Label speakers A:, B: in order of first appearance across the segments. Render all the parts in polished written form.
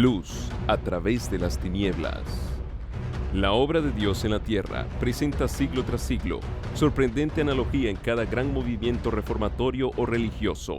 A: Luz a través de las tinieblas. La obra de Dios en la tierra presenta siglo tras siglo sorprendente analogía en cada gran movimiento reformatorio o religioso.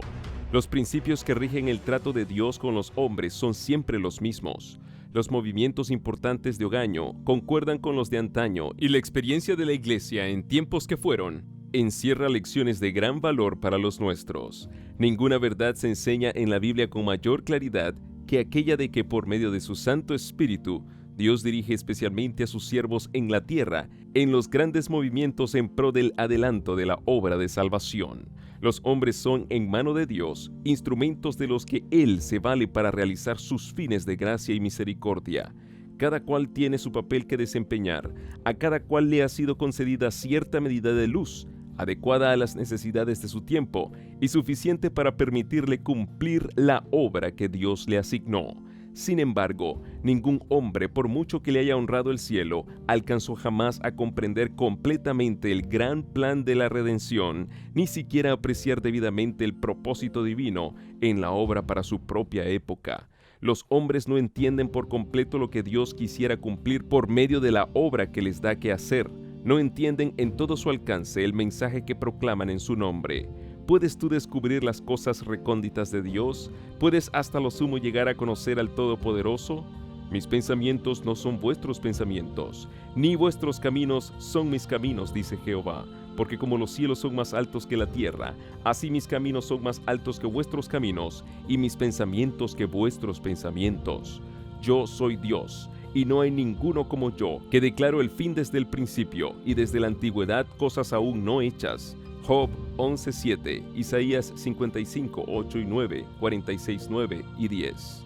A: Los principios que rigen el trato de Dios con los hombres son siempre los mismos. Los movimientos importantes de hogaño concuerdan con los de antaño y la experiencia de la Iglesia en tiempos que fueron encierra lecciones de gran valor para los nuestros. Ninguna verdad se enseña en la Biblia con mayor claridad que aquella de que por medio de su Santo Espíritu Dios dirige especialmente a sus siervos en la tierra en los grandes movimientos en pro del adelanto de la obra de salvación. Los hombres son en mano de Dios instrumentos de los que Él se vale para realizar sus fines de gracia y misericordia. Cada cual tiene su papel que desempeñar, a cada cual le ha sido concedida cierta medida de luz, adecuada a las necesidades de su tiempo y suficiente para permitirle cumplir la obra que Dios le asignó. Sin embargo, ningún hombre, por mucho que le haya honrado el cielo, alcanzó jamás a comprender completamente el gran plan de la redención, ni siquiera apreciar debidamente el propósito divino en la obra para su propia época. Los hombres no entienden por completo lo que Dios quisiera cumplir por medio de la obra que les da que hacer. No entienden en todo su alcance el mensaje que proclaman en su nombre. ¿Puedes tú descubrir las cosas recónditas de Dios? ¿Puedes hasta lo sumo llegar a conocer al Todopoderoso? Mis pensamientos no son vuestros pensamientos, ni vuestros caminos son mis caminos, dice Jehová. Porque como los cielos son más altos que la tierra, así mis caminos son más altos que vuestros caminos, y mis pensamientos que vuestros pensamientos. Yo soy Dios, y no hay ninguno como yo, que declaro el fin desde el principio, y desde la antigüedad cosas aún no hechas. Job 11:7, Isaías 55:8 y 9, 46:9 y 10.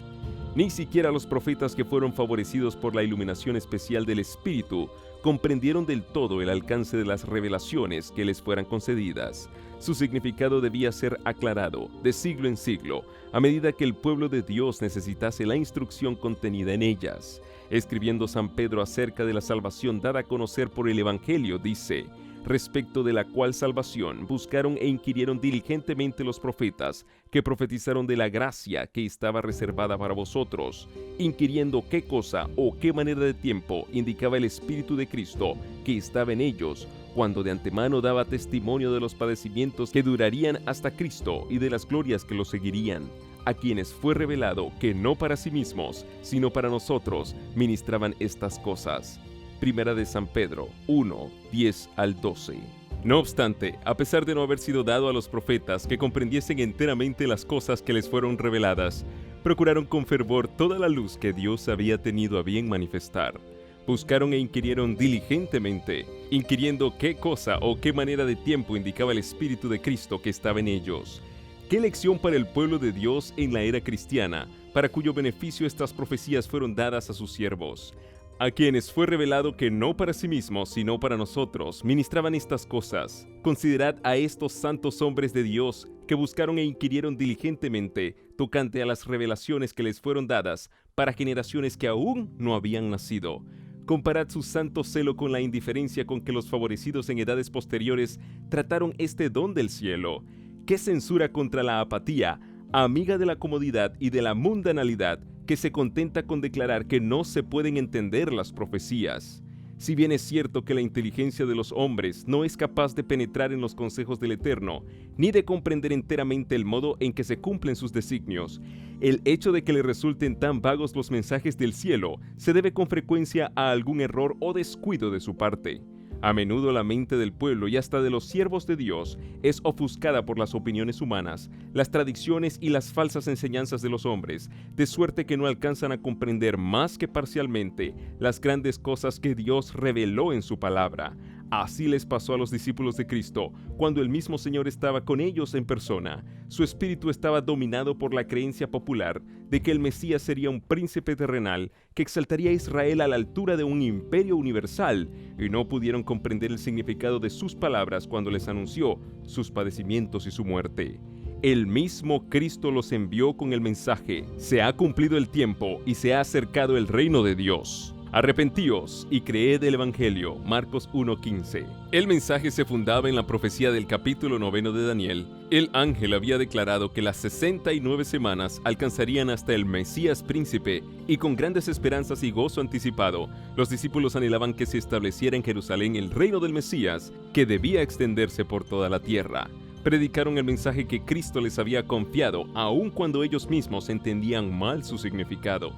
A: Ni siquiera los profetas que fueron favorecidos por la iluminación especial del Espíritu comprendieron del todo el alcance de las revelaciones que les fueran concedidas. Su significado debía ser aclarado de siglo en siglo, a medida que el pueblo de Dios necesitase la instrucción contenida en ellas. Escribiendo San Pedro acerca de la salvación dada a conocer por el Evangelio, dice: respecto de la cual salvación buscaron e inquirieron diligentemente los profetas, que profetizaron de la gracia que estaba reservada para vosotros, inquiriendo qué cosa o qué manera de tiempo indicaba el Espíritu de Cristo que estaba en ellos, cuando de antemano daba testimonio de los padecimientos que durarían hasta Cristo y de las glorias que los seguirían, a quienes fue revelado que no para sí mismos, sino para nosotros, ministraban estas cosas. Primera de San Pedro 1, 10 al 12. No obstante, a pesar de no haber sido dado a los profetas que comprendiesen enteramente las cosas que les fueron reveladas, procuraron con fervor toda la luz que Dios había tenido a bien manifestar. Buscaron e inquirieron diligentemente, inquiriendo qué cosa o qué manera de tiempo indicaba el Espíritu de Cristo que estaba en ellos. ¿Qué lección para el pueblo de Dios en la era cristiana, para cuyo beneficio estas profecías fueron dadas a sus siervos? A quienes fue revelado que no para sí mismos, sino para nosotros, ministraban estas cosas. Considerad a estos santos hombres de Dios que buscaron e inquirieron diligentemente tocante a las revelaciones que les fueron dadas para generaciones que aún no habían nacido. Comparad su santo celo con la indiferencia con que los favorecidos en edades posteriores trataron este don del cielo. ¿Qué censura contra la apatía, amiga de la comodidad y de la mundanalidad, que se contenta con declarar que no se pueden entender las profecías? Si bien es cierto que la inteligencia de los hombres no es capaz de penetrar en los consejos del Eterno, ni de comprender enteramente el modo en que se cumplen sus designios, el hecho de que le resulten tan vagos los mensajes del cielo se debe con frecuencia a algún error o descuido de su parte. A menudo la mente del pueblo y hasta de los siervos de Dios es ofuscada por las opiniones humanas, las tradiciones y las falsas enseñanzas de los hombres, de suerte que no alcanzan a comprender más que parcialmente las grandes cosas que Dios reveló en su palabra. Así les pasó a los discípulos de Cristo, cuando el mismo Señor estaba con ellos en persona. Su espíritu estaba dominado por la creencia popular de que el Mesías sería un príncipe terrenal que exaltaría a Israel a la altura de un imperio universal, y no pudieron comprender el significado de sus palabras cuando les anunció sus padecimientos y su muerte. El mismo Cristo los envió con el mensaje: se ha cumplido el tiempo y se ha acercado el reino de Dios. Arrepentíos y creed el Evangelio. Marcos 1:15. El mensaje se fundaba en la profecía del capítulo 9 de Daniel, El ángel había declarado que las 69 semanas alcanzarían hasta el Mesías príncipe, y con grandes esperanzas y gozo anticipado, los discípulos anhelaban que se estableciera en Jerusalén el reino del Mesías, que debía extenderse por toda la tierra. Predicaron el mensaje que Cristo les había confiado, aun cuando ellos mismos entendían mal su significado.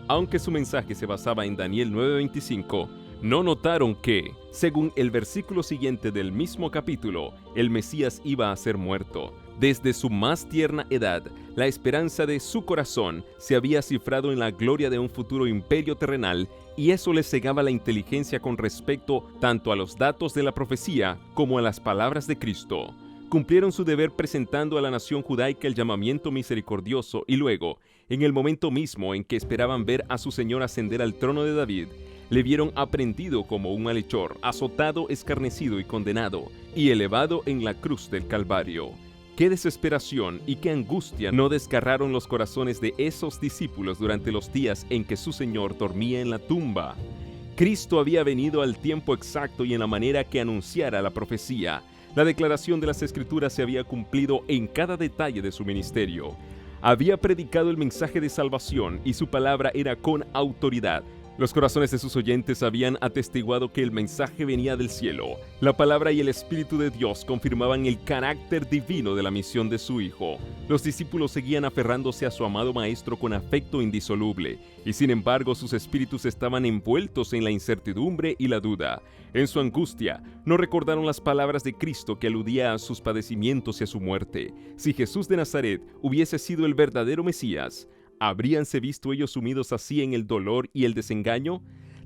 A: Aunque su mensaje se basaba en Daniel 9:25, no notaron que, según el versículo siguiente del mismo capítulo, el Mesías iba a ser muerto. Desde su más tierna edad, la esperanza de su corazón se había cifrado en la gloria de un futuro imperio terrenal, y eso les cegaba la inteligencia con respecto tanto a los datos de la profecía como a las palabras de Cristo. Cumplieron su deber presentando a la nación judaica el llamamiento misericordioso y luego, en el momento mismo en que esperaban ver a su Señor ascender al trono de David, le vieron aprendido como un malhechor, azotado, escarnecido y condenado, y elevado en la cruz del Calvario. Qué desesperación y qué angustia no desgarraron los corazones de esos discípulos durante los días en que su Señor dormía en la tumba. Cristo había venido al tiempo exacto y en la manera que anunciara la profecía. La declaración de las Escrituras se había cumplido en cada detalle de su ministerio. Había predicado el mensaje de salvación y su palabra era con autoridad. Los corazones de sus oyentes habían atestiguado que el mensaje venía del cielo. La palabra y el Espíritu de Dios confirmaban el carácter divino de la misión de su Hijo. Los discípulos seguían aferrándose a su amado Maestro con afecto indisoluble, y sin embargo sus espíritus estaban envueltos en la incertidumbre y la duda. En su angustia, no recordaron las palabras de Cristo que aludía a sus padecimientos y a su muerte. Si Jesús de Nazaret hubiese sido el verdadero Mesías, ¿habríanse visto ellos sumidos así en el dolor y el desengaño?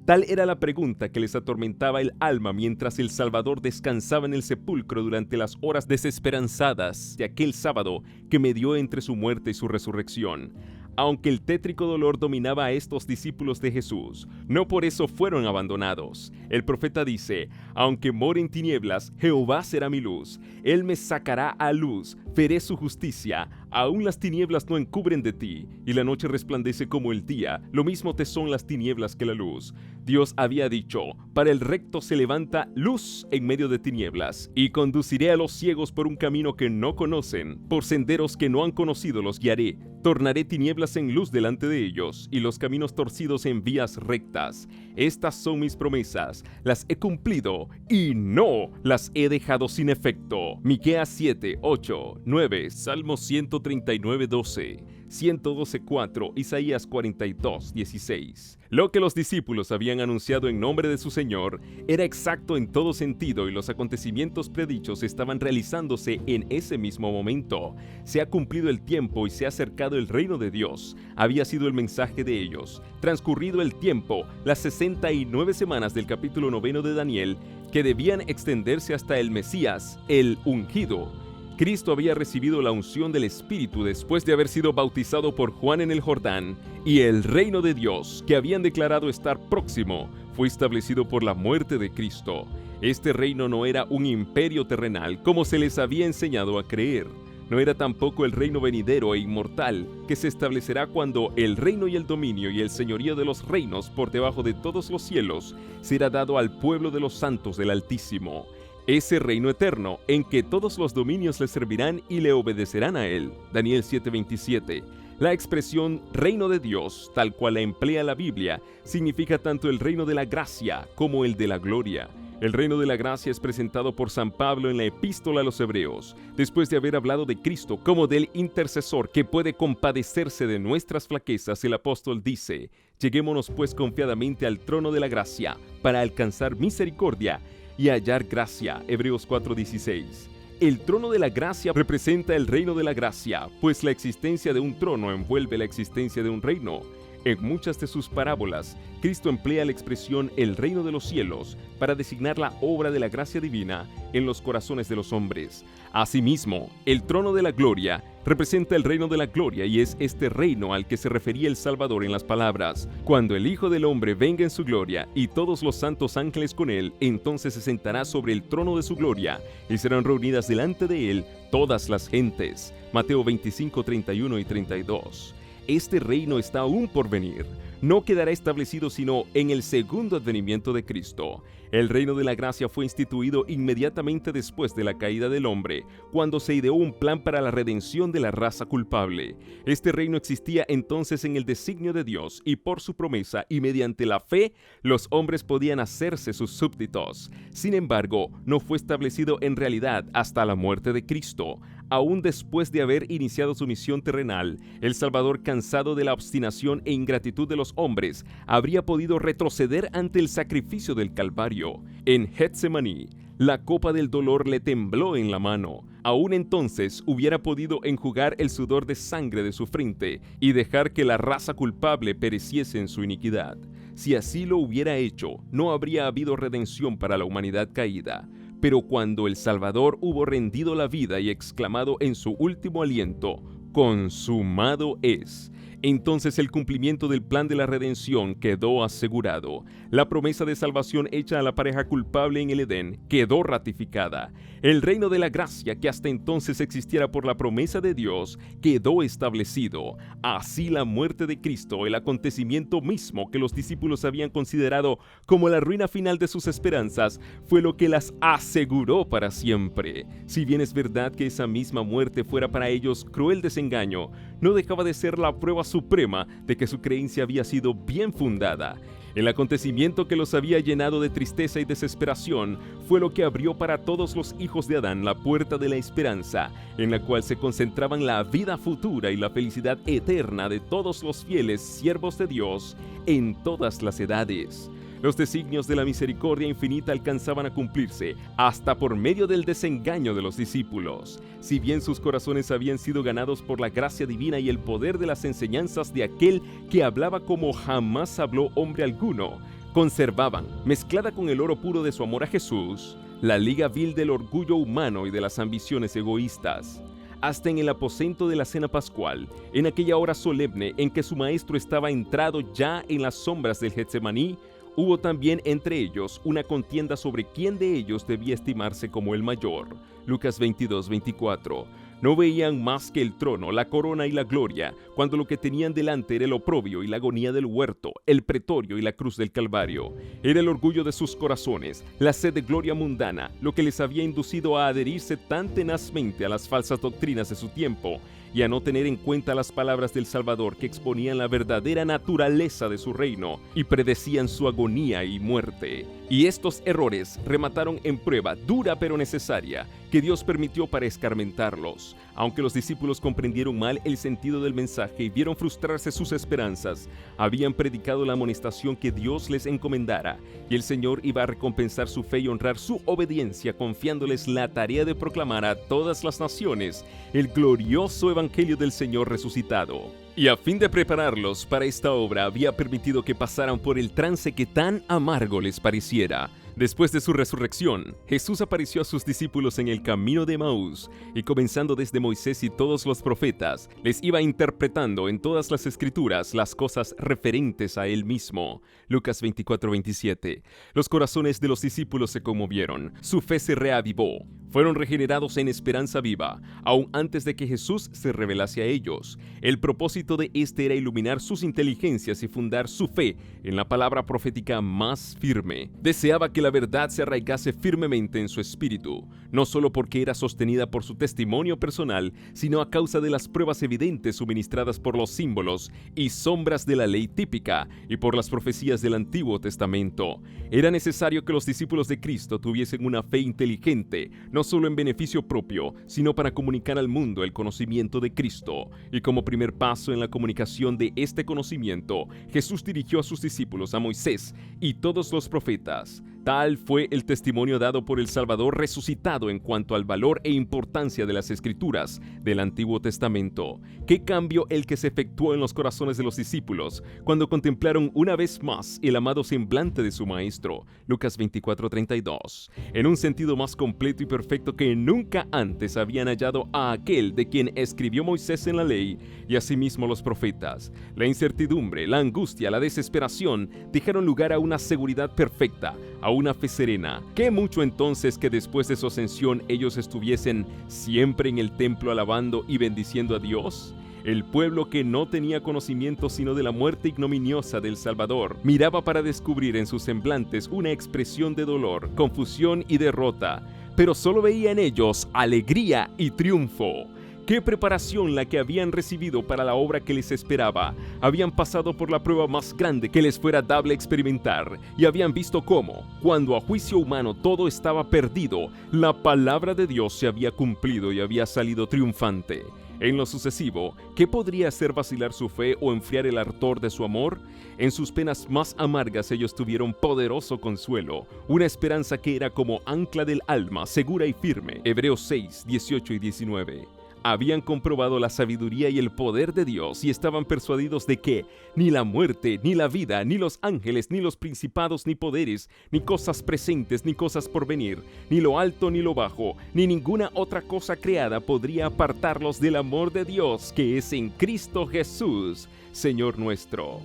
A: Tal era la pregunta que les atormentaba el alma mientras el Salvador descansaba en el sepulcro durante las horas desesperanzadas de aquel sábado que medió entre su muerte y su resurrección. Aunque el tétrico dolor dominaba a estos discípulos de Jesús, no por eso fueron abandonados. El profeta dice: aunque more en tinieblas, Jehová será mi luz. Él me sacará a luz, veré su justicia. Aún las tinieblas no encubren de ti, y la noche resplandece como el día. Lo mismo te son las tinieblas que la luz. Dios había dicho: para el recto se levanta luz en medio de tinieblas, y conduciré a los ciegos por un camino que no conocen, por senderos que no han conocido los guiaré. Tornaré tinieblas en luz delante de ellos, y los caminos torcidos en vías rectas. Estas son mis promesas, las he cumplido, y no las he dejado sin efecto. Miqueas 7, 8, 9, Salmo 139, 12, 112, 4, Isaías 42, 16. Lo que los discípulos habían anunciado en nombre de su Señor era exacto en todo sentido, y los acontecimientos predichos estaban realizándose en ese mismo momento. Se ha cumplido el tiempo y se ha acercado el reino de Dios. Había sido el mensaje de ellos. Transcurrido el tiempo, las 69 semanas del capítulo 9 de Daniel, que debían extenderse hasta el Mesías, el ungido. Cristo había recibido la unción del Espíritu después de haber sido bautizado por Juan en el Jordán, y el reino de Dios, que habían declarado estar próximo, fue establecido por la muerte de Cristo. Este reino no era un imperio terrenal, como se les había enseñado a creer. No era tampoco el reino venidero e inmortal, que se establecerá cuando el reino y el dominio y el señorío de los reinos por debajo de todos los cielos será dado al pueblo de los santos del Altísimo. Ese reino eterno, en que todos los dominios le servirán y le obedecerán a él. Daniel 7:27. La expresión reino de Dios, tal cual la emplea la Biblia, significa tanto el reino de la gracia como el de la gloria. El reino de la gracia es presentado por San Pablo en la Epístola a los Hebreos, después de haber hablado de Cristo como del intercesor que puede compadecerse de nuestras flaquezas. El apóstol dice: lleguémonos pues confiadamente al trono de la gracia, para alcanzar misericordia y hallar gracia. Hebreos 4:16. El trono de la gracia representa el reino de la gracia, pues la existencia de un trono envuelve la existencia de un reino. En muchas de sus parábolas, Cristo emplea la expresión el reino de los cielos para designar la obra de la gracia divina en los corazones de los hombres. Asimismo, el trono de la gloria representa el reino de la gloria, y es este reino al que se refería el Salvador en las palabras: cuando el Hijo del Hombre venga en su gloria y todos los santos ángeles con él, entonces se sentará sobre el trono de su gloria y serán reunidas delante de él todas las gentes. Mateo 25, 31 y 32. este reino está aún por venir. No quedará establecido sino en el segundo advenimiento de Cristo. El reino de la gracia fue instituido inmediatamente después de la caída del hombre, cuando se ideó un plan para la redención de la raza culpable. Este reino existía entonces en el designio de Dios, y por su promesa y mediante la fe, los hombres podían hacerse sus súbditos. Sin embargo, no fue establecido en realidad hasta la muerte de Cristo. Aún después de haber iniciado su misión terrenal, el Salvador, cansado de la obstinación e ingratitud de los hombres, habría podido retroceder ante el sacrificio del Calvario. En Getsemaní, la copa del dolor le tembló en la mano. Aún entonces hubiera podido enjugar el sudor de sangre de su frente y dejar que la raza culpable pereciese en su iniquidad. Si así lo hubiera hecho, no habría habido redención para la humanidad caída. Pero cuando el Salvador hubo rendido la vida y exclamado en su último aliento, «Consumado es», entonces el cumplimiento del plan de la redención quedó asegurado. La promesa de salvación hecha a la pareja culpable en el Edén quedó ratificada. El reino de la gracia, que hasta entonces existiera por la promesa de Dios, quedó establecido. Así la muerte de Cristo, el acontecimiento mismo que los discípulos habían considerado como la ruina final de sus esperanzas, fue lo que las aseguró para siempre. Si bien es verdad que esa misma muerte fuera para ellos cruel desengaño, no dejaba de ser la prueba suprema de que su creencia había sido bien fundada. El acontecimiento que los había llenado de tristeza y desesperación fue lo que abrió para todos los hijos de Adán la puerta de la esperanza, en la cual se concentraban la vida futura y la felicidad eterna de todos los fieles siervos de Dios en todas las edades. Los designios de la misericordia infinita alcanzaban a cumplirse hasta por medio del desengaño de los discípulos. Si bien sus corazones habían sido ganados por la gracia divina y el poder de las enseñanzas de aquel que hablaba como jamás habló hombre alguno, conservaban, mezclada con el oro puro de su amor a Jesús, la liga vil del orgullo humano y de las ambiciones egoístas. Hasta en el aposento de la cena pascual, en aquella hora solemne en que su maestro estaba entrado ya en las sombras del Getsemaní, hubo también entre ellos una contienda sobre quién de ellos debía estimarse como el mayor. Lucas 22:24. No veían más que el trono, la corona y la gloria, cuando lo que tenían delante era el oprobio y la agonía del huerto, el pretorio y la cruz del Calvario. Era el orgullo de sus corazones, la sed de gloria mundana, lo que les había inducido a adherirse tan tenazmente a las falsas doctrinas de su tiempo y a no tener en cuenta las palabras del Salvador, que exponían la verdadera naturaleza de su reino y predecían su agonía y muerte. Y estos errores remataron en prueba dura pero necesaria que Dios permitió para escarmentarlos. Aunque los discípulos comprendieron mal el sentido del mensaje y vieron frustrarse sus esperanzas, habían predicado la amonestación que Dios les encomendara, y el Señor iba a recompensar su fe y honrar su obediencia, confiándoles la tarea de proclamar a todas las naciones el glorioso evangelio del Señor resucitado. Y a fin de prepararlos para esta obra, había permitido que pasaran por el trance que tan amargo les pareciera. Después de su resurrección, Jesús apareció a sus discípulos en el camino de Emaús, y comenzando desde Moisés y todos los profetas, les iba interpretando en todas las escrituras las cosas referentes a él mismo. Lucas 24:27. Los corazones de los discípulos se conmovieron, su fe se reavivó, fueron regenerados en esperanza viva, aún antes de que Jesús se revelase a ellos. El propósito de este era iluminar sus inteligencias y fundar su fe en la palabra profética más firme. Deseaba que la verdad se arraigase firmemente en su espíritu, no solo porque era sostenida por su testimonio personal, sino a causa de las pruebas evidentes suministradas por los símbolos y sombras de la ley típica y por las profecías del Antiguo Testamento. Era necesario que los discípulos de Cristo tuviesen una fe inteligente, no solo en beneficio propio, sino para comunicar al mundo el conocimiento de Cristo. Y como primer paso en la comunicación de este conocimiento, Jesús dirigió a sus discípulos a Moisés y todos los profetas. Tal fue el testimonio dado por el Salvador resucitado en cuanto al valor e importancia de las Escrituras del Antiguo Testamento. ¿Qué cambio el que se efectuó en los corazones de los discípulos cuando contemplaron una vez más el amado semblante de su Maestro? Lucas 24:32. En un sentido más completo y perfecto que nunca antes habían hallado a aquel de quien escribió Moisés en la ley y asimismo los profetas. La incertidumbre, la angustia, la desesperación dejaron lugar a una seguridad perfecta, a una fe serena. ¿Qué mucho entonces que después de su ascensión ellos estuviesen siempre en el templo alabando y bendiciendo a Dios? El pueblo, que no tenía conocimiento sino de la muerte ignominiosa del Salvador, miraba para descubrir en sus semblantes una expresión de dolor, confusión y derrota, pero solo veía en ellos alegría y triunfo. ¡Qué preparación la que habían recibido para la obra que les esperaba! Habían pasado por la prueba más grande que les fuera dable experimentar, y habían visto cómo, cuando a juicio humano todo estaba perdido, la palabra de Dios se había cumplido y había salido triunfante. En lo sucesivo, ¿qué podría hacer vacilar su fe o enfriar el ardor de su amor? En sus penas más amargas ellos tuvieron poderoso consuelo, una esperanza que era como ancla del alma, segura y firme. Hebreos 6, 18 y 19. Habían comprobado la sabiduría y el poder de Dios y estaban persuadidos de que ni la muerte, ni la vida, ni los ángeles, ni los principados, ni poderes, ni cosas presentes, ni cosas por venir, ni lo alto, ni lo bajo, ni ninguna otra cosa creada podría apartarlos del amor de Dios que es en Cristo Jesús, Señor nuestro.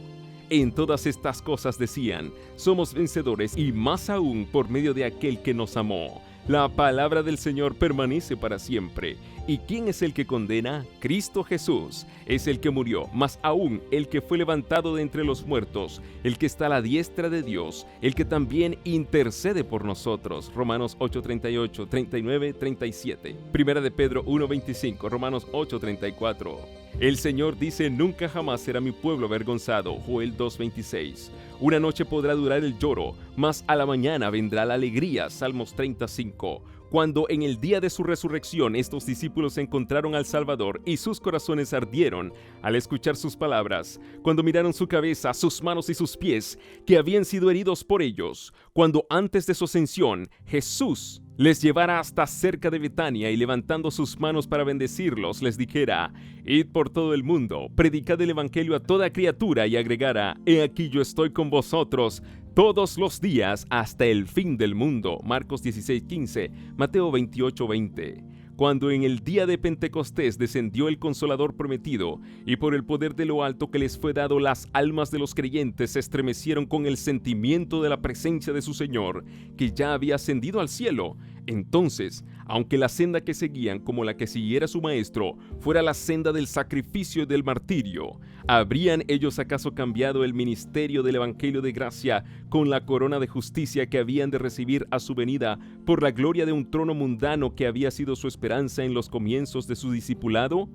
A: En todas estas cosas decían, somos vencedores y más aún por medio de aquel que nos amó. La palabra del Señor permanece para siempre. ¿Y quién es el que condena? Cristo Jesús es el que murió, más aún el que fue levantado de entre los muertos, el que está a la diestra de Dios, el que también intercede por nosotros. Romanos 8:38, 39, 37. Primera de Pedro 1:25, Romanos 8:34. El Señor dice, nunca jamás será mi pueblo avergonzado. Joel 2:26. Una noche podrá durar el lloro, mas a la mañana vendrá la alegría. Salmos 35. Cuando en el día de su resurrección estos discípulos encontraron al Salvador y sus corazones ardieron al escuchar sus palabras, cuando miraron su cabeza, sus manos y sus pies, que habían sido heridos por ellos, cuando antes de su ascensión Jesús les llevara hasta cerca de Betania y levantando sus manos para bendecirlos, les dijera, id por todo el mundo, predicad el evangelio a toda criatura, y agregara, he aquí yo estoy con vosotros todos los días hasta el fin del mundo. Marcos 16:15, Mateo 28:20. Cuando en el día de Pentecostés descendió el Consolador prometido, y por el poder de lo alto que les fue dado, las almas de los creyentes se estremecieron con el sentimiento de la presencia de su Señor, que ya había ascendido al cielo. Entonces, aunque la senda que seguían, como la que siguiera su Maestro, fuera la senda del sacrificio y del martirio, ¿habrían ellos acaso cambiado el ministerio del Evangelio de gracia con la corona de justicia que habían de recibir a su venida por la gloria de un trono mundano que había sido su esperanza en los comienzos de su discipulado?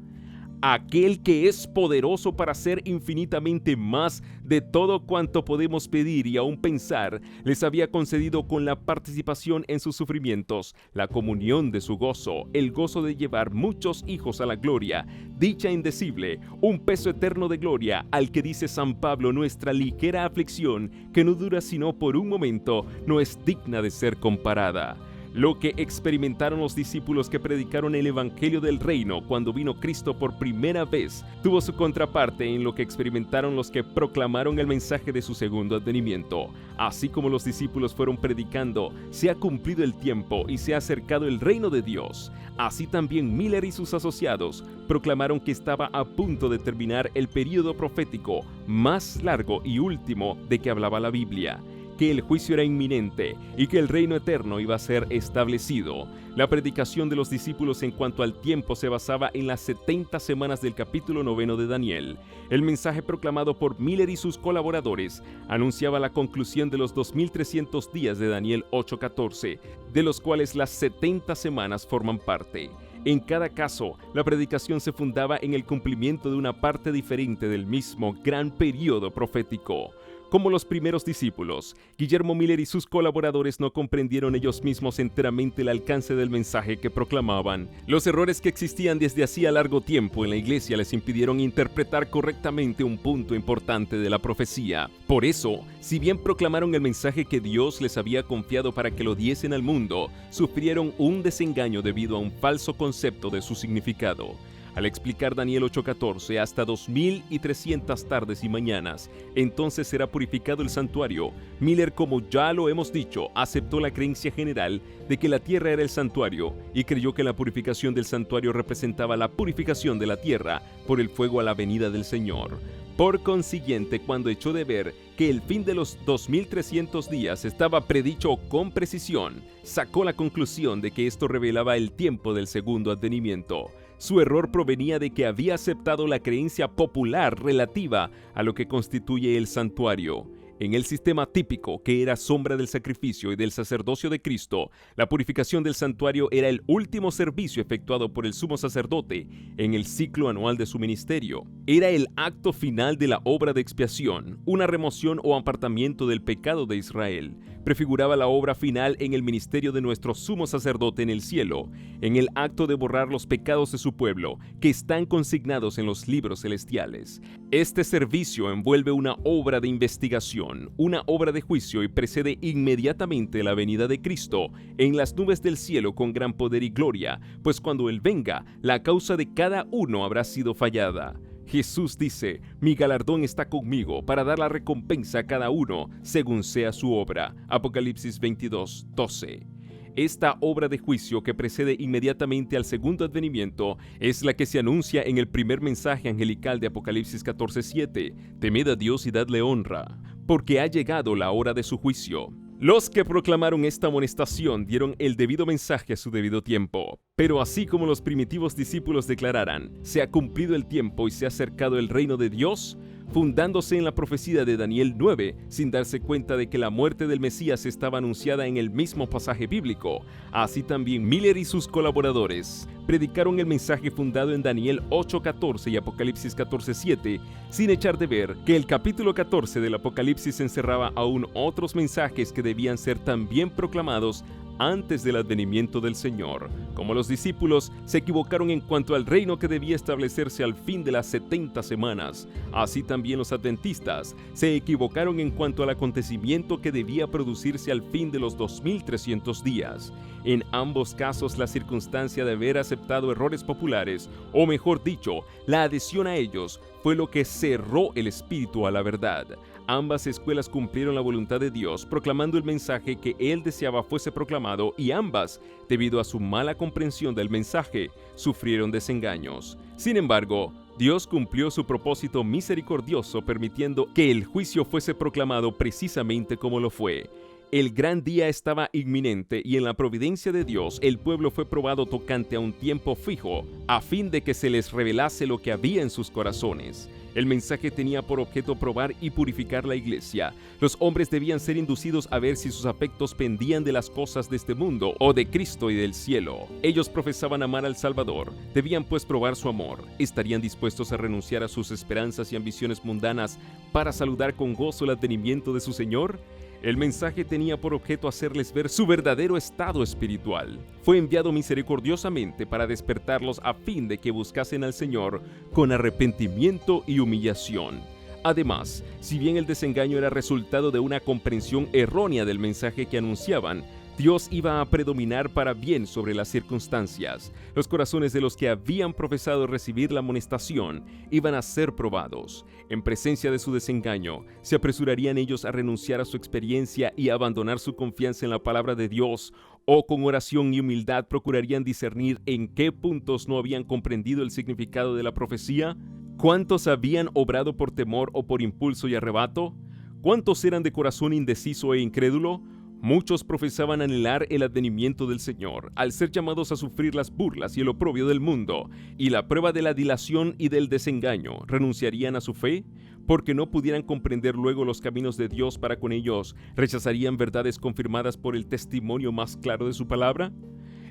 A: Aquel que es poderoso para hacer infinitamente más de todo cuanto podemos pedir y aún pensar, les había concedido con la participación en sus sufrimientos, la comunión de su gozo, el gozo de llevar muchos hijos a la gloria, dicha indecible, un peso eterno de gloria, al que dice San Pablo, nuestra ligera aflicción, que no dura sino por un momento, no es digna de ser comparada. Lo que experimentaron los discípulos que predicaron el Evangelio del Reino cuando vino Cristo por primera vez, tuvo su contraparte en lo que experimentaron los que proclamaron el mensaje de su segundo advenimiento. Así como los discípulos fueron predicando, se ha cumplido el tiempo y se ha acercado el reino de Dios. Así también Miller y sus asociados proclamaron que estaba a punto de terminar el período profético más largo y último de que hablaba la Biblia, que el juicio era inminente y que el reino eterno iba a ser establecido. La predicación de los discípulos en cuanto al tiempo se basaba en las 70 semanas del capítulo 9 de Daniel. El mensaje proclamado por Miller y sus colaboradores anunciaba la conclusión de los 2300 días de Daniel 8:14, de los cuales las 70 semanas forman parte. En cada caso, la predicación se fundaba en el cumplimiento de una parte diferente del mismo gran período profético. Como los primeros discípulos, Guillermo Miller y sus colaboradores no comprendieron ellos mismos enteramente el alcance del mensaje que proclamaban. Los errores que existían desde hacía largo tiempo en la iglesia les impidieron interpretar correctamente un punto importante de la profecía. Por eso, si bien proclamaron el mensaje que Dios les había confiado para que lo diesen al mundo, sufrieron un desengaño debido a un falso concepto de su significado. Al explicar Daniel 8:14, hasta 2300 tardes y mañanas, entonces será purificado el santuario. Miller, como ya lo hemos dicho, aceptó la creencia general de que la tierra era el santuario y creyó que la purificación del santuario representaba la purificación de la tierra por el fuego a la venida del Señor. Por consiguiente, cuando echó de ver que el fin de los 2300 días estaba predicho con precisión, sacó la conclusión de que esto revelaba el tiempo del segundo advenimiento. Su error provenía de que había aceptado la creencia popular relativa a lo que constituye el santuario. En el sistema típico, que era sombra del sacrificio y del sacerdocio de Cristo, la purificación del santuario era el último servicio efectuado por el sumo sacerdote en el ciclo anual de su ministerio. Era el acto final de la obra de expiación, una remoción o apartamiento del pecado de Israel. Prefiguraba la obra final en el ministerio de nuestro sumo sacerdote en el cielo, en el acto de borrar los pecados de su pueblo, que están consignados en los libros celestiales. Este servicio envuelve una obra de investigación, una obra de juicio y precede inmediatamente la venida de Cristo en las nubes del cielo con gran poder y gloria, pues cuando Él venga, la causa de cada uno habrá sido fallada. Jesús dice: mi galardón está conmigo para dar la recompensa a cada uno según sea su obra. Apocalipsis 22:12. Esta obra de juicio que precede inmediatamente al segundo advenimiento es la que se anuncia en el primer mensaje angelical de Apocalipsis 14:7. Temed a Dios y dadle honra, porque ha llegado la hora de su juicio. Los que proclamaron esta amonestación dieron el debido mensaje a su debido tiempo. Pero así como los primitivos discípulos declararan: se ha cumplido el tiempo y se ha acercado el reino de Dios, fundándose en la profecía de Daniel 9, sin darse cuenta de que la muerte del Mesías estaba anunciada en el mismo pasaje bíblico. Así también Miller y sus colaboradores predicaron el mensaje fundado en Daniel 8:14 y Apocalipsis 14:7, sin echar de ver que el capítulo 14 del Apocalipsis encerraba aún otros mensajes que debían ser también proclamados antes del advenimiento del Señor. Como los discípulos se equivocaron en cuanto al reino que debía establecerse al fin de las 70 semanas, así también los adventistas se equivocaron en cuanto al acontecimiento que debía producirse al fin de los 2300 días. En ambos casos, la circunstancia de haber aceptado errores populares, o mejor dicho, la adhesión a ellos, fue lo que cerró el espíritu a la verdad. Ambas escuelas cumplieron la voluntad de Dios, proclamando el mensaje que Él deseaba fuese proclamado, y ambas, debido a su mala comprensión del mensaje, sufrieron desengaños. Sin embargo, Dios cumplió su propósito misericordioso, permitiendo que el juicio fuese proclamado precisamente como lo fue. El gran día estaba inminente y en la providencia de Dios el pueblo fue probado tocante a un tiempo fijo, a fin de que se les revelase lo que había en sus corazones. El mensaje tenía por objeto probar y purificar la iglesia. Los hombres debían ser inducidos a ver si sus afectos pendían de las cosas de este mundo o de Cristo y del cielo. Ellos profesaban amar al Salvador, debían pues probar su amor. ¿Estarían dispuestos a renunciar a sus esperanzas y ambiciones mundanas para saludar con gozo el advenimiento de su Señor? El mensaje tenía por objeto hacerles ver su verdadero estado espiritual. Fue enviado misericordiosamente para despertarlos a fin de que buscasen al Señor con arrepentimiento y humillación. Además, si bien el desengaño era resultado de una comprensión errónea del mensaje que anunciaban, Dios iba a predominar para bien sobre las circunstancias. Los corazones de los que habían profesado recibir la amonestación iban a ser probados. En presencia de su desengaño, se apresurarían ellos a renunciar a su experiencia y a abandonar su confianza en la palabra de Dios, o con oración y humildad procurarían discernir en qué puntos no habían comprendido el significado de la profecía. ¿Cuántos habían obrado por temor o por impulso y arrebato? ¿Cuántos eran de corazón indeciso e incrédulo? Muchos profesaban anhelar el advenimiento del Señor, al ser llamados a sufrir las burlas y el oprobio del mundo, y la prueba de la dilación y del desengaño. ¿Renunciarían a su fe? Porque no pudieran comprender luego los caminos de Dios para con ellos, ¿rechazarían verdades confirmadas por el testimonio más claro de su palabra?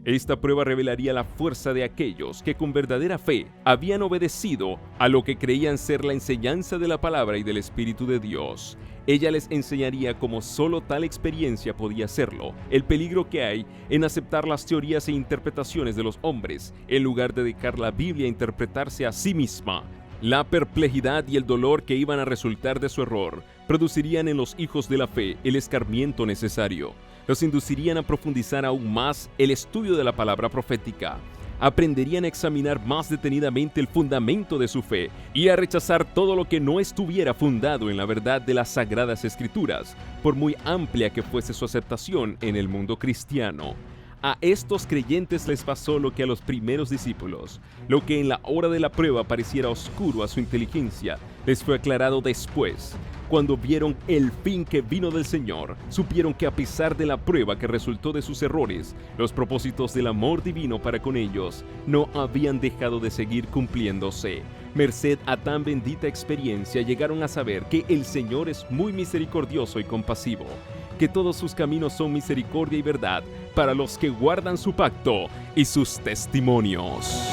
A: Esta prueba revelaría la fuerza de aquellos que con verdadera fe habían obedecido a lo que creían ser la enseñanza de la palabra y del Espíritu de Dios. Ella les enseñaría cómo solo tal experiencia podía hacerlo, el peligro que hay en aceptar las teorías e interpretaciones de los hombres, en lugar de dejar la Biblia interpretarse a sí misma. La perplejidad y el dolor que iban a resultar de su error producirían en los hijos de la fe el escarmiento necesario. Los inducirían a profundizar aún más el estudio de la palabra profética. Aprenderían a examinar más detenidamente el fundamento de su fe y a rechazar todo lo que no estuviera fundado en la verdad de las Sagradas Escrituras, por muy amplia que fuese su aceptación en el mundo cristiano. A estos creyentes les pasó lo que a los primeros discípulos. Lo que en la hora de la prueba pareciera oscuro a su inteligencia, les fue aclarado después. Cuando vieron el fin que vino del Señor, supieron que a pesar de la prueba que resultó de sus errores, los propósitos del amor divino para con ellos no habían dejado de seguir cumpliéndose. Merced a tan bendita experiencia, llegaron a saber que el Señor es muy misericordioso y compasivo, que todos sus caminos son misericordia y verdad para los que guardan su pacto y sus testimonios.